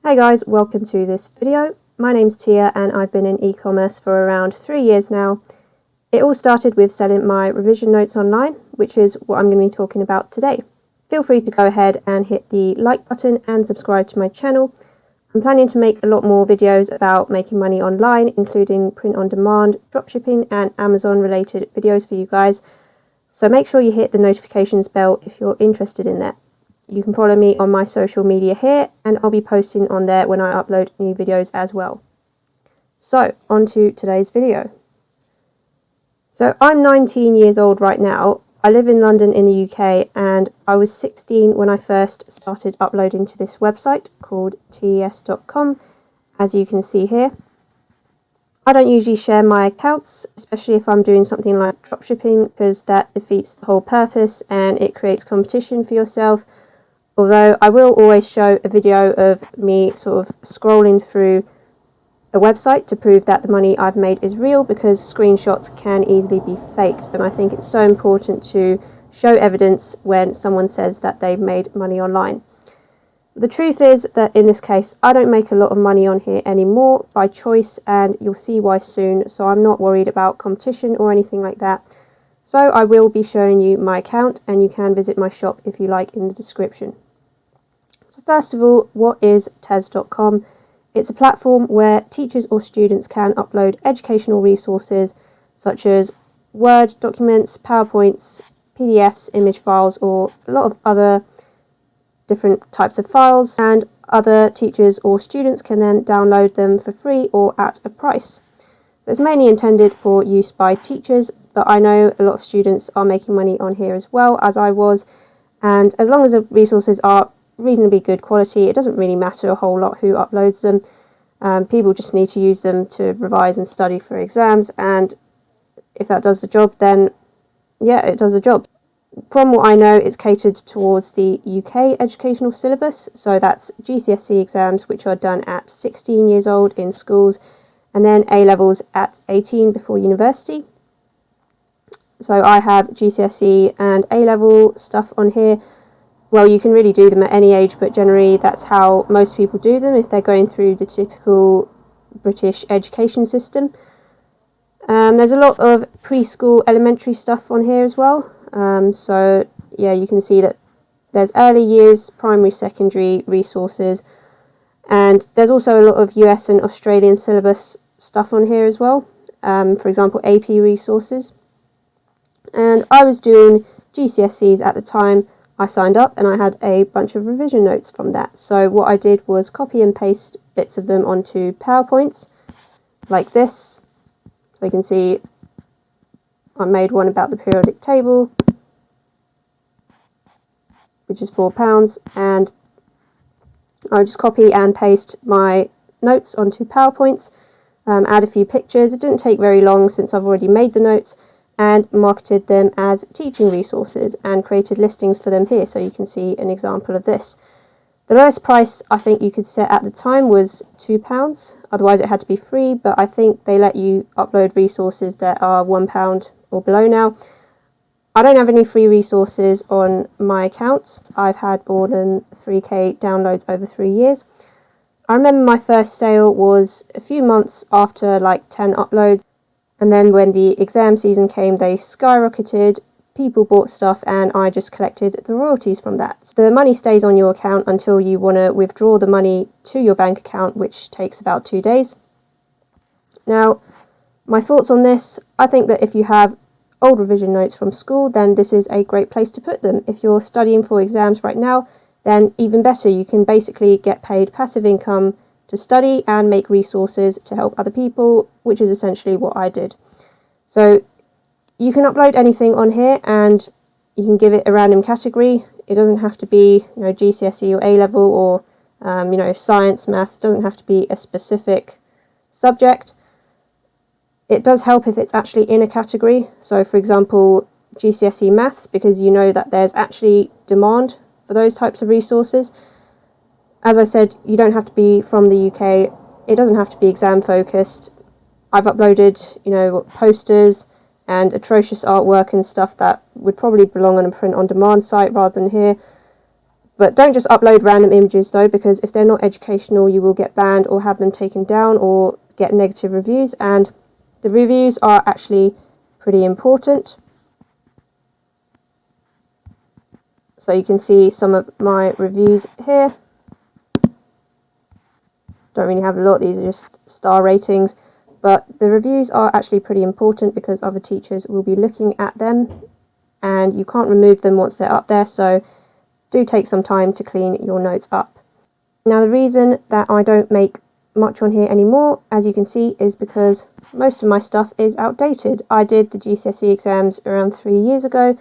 Hey guys, welcome to this video. My name's Tia and I've been in e-commerce for around 3 years now. It all started with selling my revision notes online, which is what I'm going to be talking about today. Feel free to go ahead and hit the like button and subscribe to my channel. I'm planning to make a lot more videos about making money online, including print on demand, dropshipping and Amazon related videos for you guys. So make sure you hit the notifications bell if you're interested in that. You can follow me on my social media here and I'll be posting on there when I upload new videos as well. So, on to today's video. So, I'm 19 years old right now. I live in London in the UK and I was 16 when I first started uploading to this website called tes.com, as you can see here. I don't usually share my accounts, especially if I'm doing something like dropshipping, because that defeats the whole purpose and it creates competition for yourself. Although I will always show a video of me sort of scrolling through a website to prove that the money I've made is real, because screenshots can easily be faked, and I think it's so important to show evidence when someone says that they've made money online. The truth is that in this case I don't make a lot of money on here anymore by choice, and you'll see why soon, so I'm not worried about competition or anything like that. So I will be showing you my account and you can visit my shop if you like in the description. So first of all, what is tes.com? It's a platform where teachers or students can upload educational resources such as Word documents, PowerPoints, PDFs, image files, or a lot of other different types of files, and other teachers or students can then download them for free or at a price. So it's mainly intended for use by teachers, but I know a lot of students are making money on here as well, as I was, and as long as the resources are reasonably good quality, it doesn't really matter a whole lot who uploads them. People just need to use them to revise and study for exams, and if that does the job, then yeah, it does the job. From what I know, it's catered towards the UK educational syllabus, so that's GCSE exams, which are done at 16 years old in schools, and then A-levels at 18 before university. So I have GCSE and A-level stuff on here. Well, you can really do them at any age, but generally that's how most people do them if they're going through the typical British education system. There's a lot of preschool, elementary stuff on here as well. So yeah, you can see that there's early years, primary, secondary resources, and there's also a lot of US and Australian syllabus stuff on here as well. For example, AP resources. And I was doing GCSEs at the time I signed up, and I had a bunch of revision notes from that. So what I did was copy and paste bits of them onto PowerPoints like this. So you can see I made one about the periodic table, which is £4, and I would just copy and paste my notes onto PowerPoints, add a few pictures. It didn't take very long since I've already made the notes, and marketed them as teaching resources and created listings for them here, so you can see an example of this. The lowest price I think you could set at the time was £2, otherwise it had to be free, but I think they let you upload resources that are £1 or below now. I don't have any free resources on my account. I've had more than 3k downloads over 3 years. I remember my first sale was a few months after like 10 uploads. And then when the exam season came, they skyrocketed, people bought stuff, and I just collected the royalties from that. The money stays on your account until you want to withdraw the money to your bank account, which takes about 2 days. Now, my thoughts on this: I think that if you have old revision notes from school, then this is a great place to put them. If you're studying for exams right now, then even better, you can basically get paid passive income to study and make resources to help other people, which is essentially what I did. So you can upload anything on here and you can give it a random category. It doesn't have to be, GCSE or A-level or science, maths. It doesn't have to be a specific subject. It does help if it's actually in a category. So for example, GCSE maths, because you know that there's actually demand for those types of resources. As I said, you don't have to be from the UK. It doesn't have to be exam focused. I've uploaded, posters and atrocious artwork and stuff that would probably belong on a print on demand site rather than here. But don't just upload random images though, because if they're not educational, you will get banned or have them taken down or get negative reviews, and the reviews are actually pretty important. So you can see some of my reviews here. Don't really have a lot, these are just star ratings, but the reviews are actually pretty important because other teachers will be looking at them and you can't remove them once they're up there, so do take some time to clean your notes up. Now the reason that I don't make much on here anymore, as you can see, is because most of my stuff is outdated. I did the GCSE exams around 3 years ago.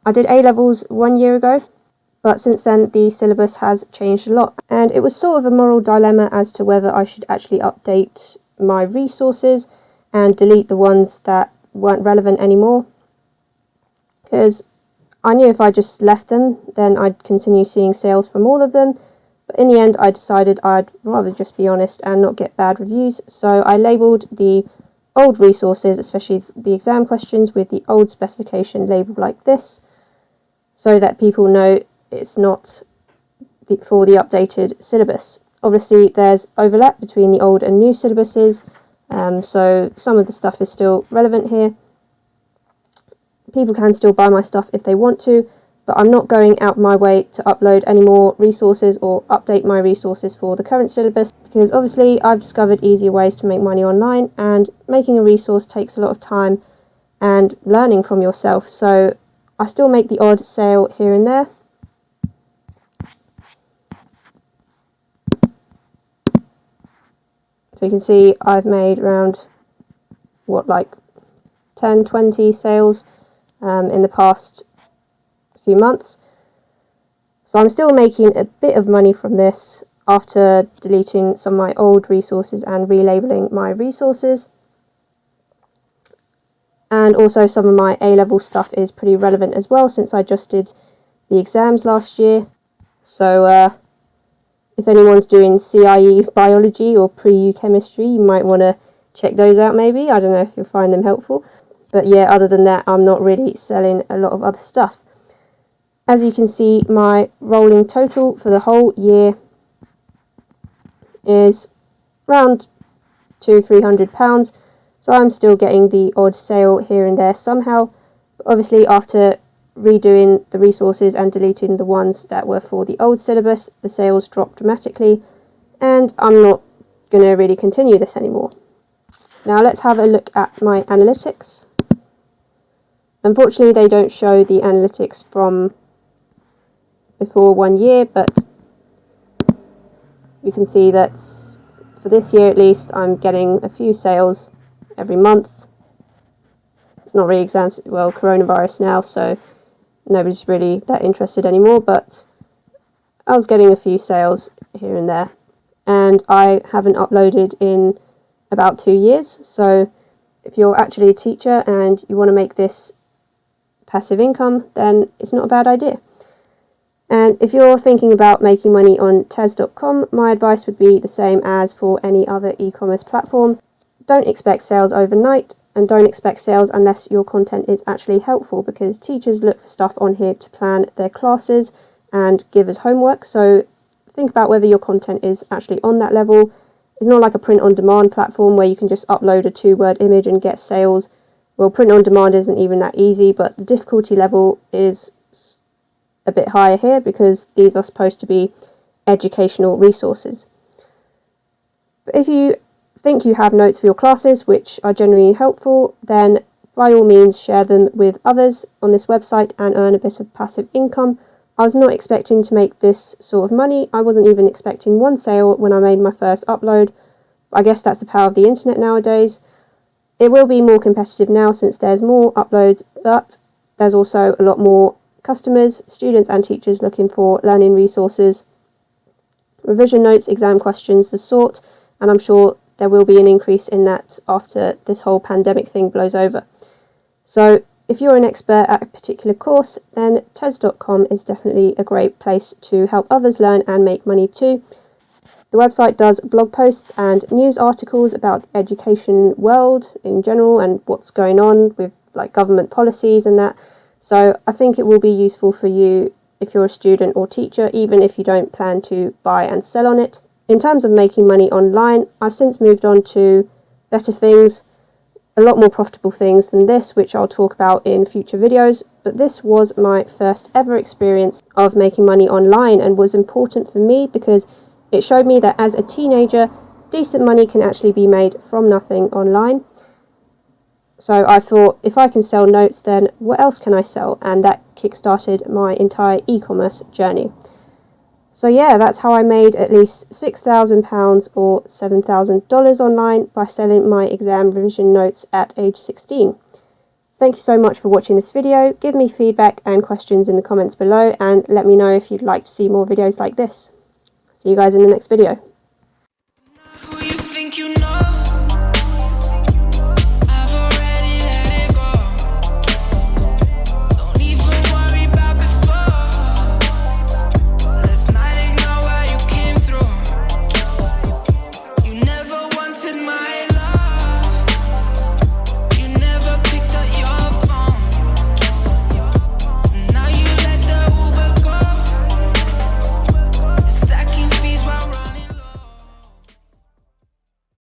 I did A-levels 1 year ago, but since then the syllabus has changed a lot, and it was sort of a moral dilemma as to whether I should actually update my resources and delete the ones that weren't relevant anymore, because I knew if I just left them then I'd continue seeing sales from all of them. But in the end I decided I'd rather just be honest and not get bad reviews, so I labelled the old resources, especially the exam questions, with the old specification labelled like this, so that people know it's not for the updated syllabus. Obviously there's overlap between the old and new syllabuses, so some of the stuff is still relevant here. People can still buy my stuff if they want to, but I'm not going out my way to upload any more resources or update my resources for the current syllabus, because obviously I've discovered easier ways to make money online, and making a resource takes a lot of time and learning from yourself. So I still make the odd sale here and there. So you can see I've made around, like 10, 20 sales in the past few months. So I'm still making a bit of money from this after deleting some of my old resources and relabeling my resources. And also some of my A-level stuff is pretty relevant as well, since I just did the exams last year. So if anyone's doing CIE biology or pre-U chemistry, you might want to check those out maybe. I don't know if you'll find them helpful. But yeah, other than that, I'm not really selling a lot of other stuff. As you can see, my rolling total for the whole year is around £200-300. So I'm still getting the odd sale here and there somehow. But obviously after redoing the resources and deleting the ones that were for the old syllabus, the sales dropped dramatically, and I'm not going to really continue this anymore. Now let's have a look at my analytics. Unfortunately they don't show the analytics from before 1 year, but you can see that for this year at least I'm getting a few sales every month. It's not really exams, well, coronavirus now, so nobody's really that interested anymore, but I was getting a few sales here and there. And I haven't uploaded in about 2 years, so if you're actually a teacher and you want to make this passive income, then it's not a bad idea. And if you're thinking about making money on Tez.com, my advice would be the same as for any other e-commerce platform. Don't expect sales overnight, and don't expect sales unless your content is actually helpful, because teachers look for stuff on here to plan their classes and give us homework. So think about whether your content is actually on that level. It's not like a print-on-demand platform where you can just upload a 2-word image and get sales. Well, print-on-demand isn't even that easy, but the difficulty level is a bit higher here because these are supposed to be educational resources. But if you think you have notes for your classes which are generally helpful, then by all means share them with others on this website and earn a bit of passive income. I was not expecting to make this sort of money. I wasn't even expecting one sale when I made my first upload. I guess that's the power of the internet nowadays. It will be more competitive now since there's more uploads, but there's also a lot more customers, students and teachers looking for learning resources, revision notes, exam questions, the sort, and I'm sure there will be an increase in that after this whole pandemic thing blows over. So if you're an expert at a particular course, then Tez.com is definitely a great place to help others learn and make money too. The website does blog posts and news articles about the education world in general and what's going on with like government policies and that. So I think it will be useful for you if you're a student or teacher, even if you don't plan to buy and sell on it. In terms of making money online, I've since moved on to better things, a lot more profitable things than this, which I'll talk about in future videos, but this was my first ever experience of making money online and was important for me because it showed me that as a teenager, decent money can actually be made from nothing online. So I thought, if I can sell notes, then what else can I sell? And that kickstarted my entire e-commerce journey. So yeah, that's how I made at least £6,000 or $7,000 online by selling my exam revision notes at age 16. Thank you so much for watching this video. Give me feedback and questions in the comments below and let me know if you'd like to see more videos like this. See you guys in the next video.